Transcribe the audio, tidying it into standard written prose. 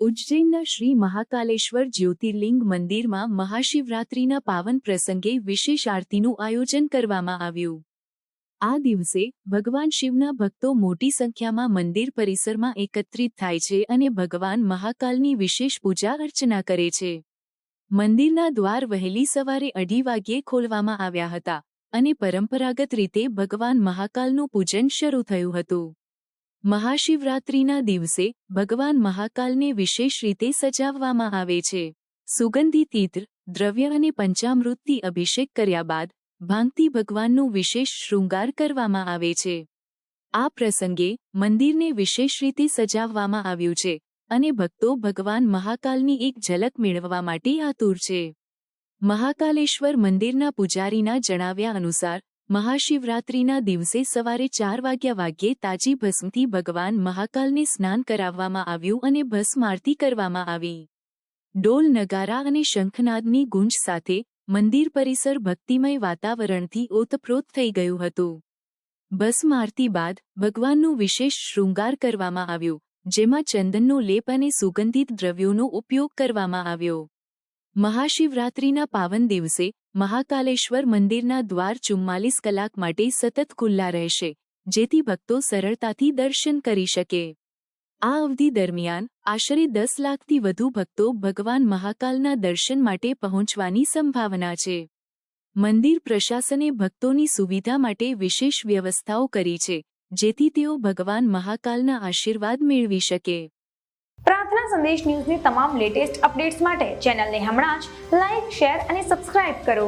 ઉજ્જૈનના શ્રી મહાકાલેશ્વર જ્યોતિર્લિંગ મંદિરમાં મહાશિવરાત્રિના પાવન પ્રસંગે વિશેષ આરતીનું આયોજન કરવામાં આવ્યું। આ દિવસે ભગવાન શિવના ભક્તો મોટી સંખ્યામાં મંદિર પરિસરમાં એકત્રિત થાય છે અને ભગવાન મહાકાલની વિશેષ પૂજા અર્ચના કરે છે। મંદિરના દ્વાર વહેલી સવારે 2:30 વાગ્યે ખોલવામાં આવ્યા હતા અને પરંપરાગત રીતે ભગવાન મહાકાલનું પૂજન શરૂ થયું હતું। મહાશિવરાત્રિના દિવસે ભગવાન મહાકાલને વિશેષ રીતે સજાવવામાં આવે છે। સુગંધિત ઇત્ર, દ્રવ્ય અને પંચામૃતથી અભિષેક કર્યા બાદ ભાંગથી ભગવાનનું વિશેષ શૃંગાર કરવામાં આવે છે। આ પ્રસંગે મંદિરને વિશેષ રીતે સજાવવામાં આવ્યું છે અને ભક્તો ભગવાન મહાકાલની એક ઝલક મેળવવા માટે આતુર છે। મહાકાલેશ્વર મંદિરના પૂજારીના જણાવ્યા અનુસાર મહાશિવરાત્રિના દિવસે સવારે 4 વાગ્યે તાજી ભસ્મથી ભગવાન મહાકાલને સ્નાન કરાવવામાં આવ્યું અને ભસ્મ આરતી કરવામાં આવી। ઢોલ, નગારા અને શંખનાદની ગુંજ સાથે મંદિર પરિસર ભક્તિમય વાતાવરણથી ઓતપ્રોત થઈ ગયું હતું। ભસ્મ આરતી બાદ ભગવાનનું વિશેષ શૃંગાર કરવામાં આવ્યું, જેમાં ચંદનનો લેપ અને સુગંધિત દ્રવ્યોનો ઉપયોગ કરવામાં આવ્યો। મહાશિવરાત્રિના પાવન દિવસે મહાકાલેશ્વર મંદિરના દ્વાર 44 કલાક માટે સતત ખુલ્લા રહેશે, જેથી ભક્તો સરળતાથી દર્શન કરી શકે। આ અવધિ દરમિયાન આશરે 10 લાખથી વધુ ભક્તો ભગવાન મહાકાલના દર્શન માટે પહોંચવાની સંભાવના છે। મંદિર પ્રશાસને ભક્તોની સુવિધા માટે વિશેષ વ્યવસ્થાઓ કરી છે, જેથી તેઓ ભગવાન મહાકાલના આશીર્વાદ મેળવી શકે। પ્રાર્થના સંદેશ ન્યૂઝની તમામ લેટેસ્ટ અપડેટ્સ માટે ચેનલને હમણાં જ લાઇક, શેર અને સબસ્ક્રાઇબ કરો।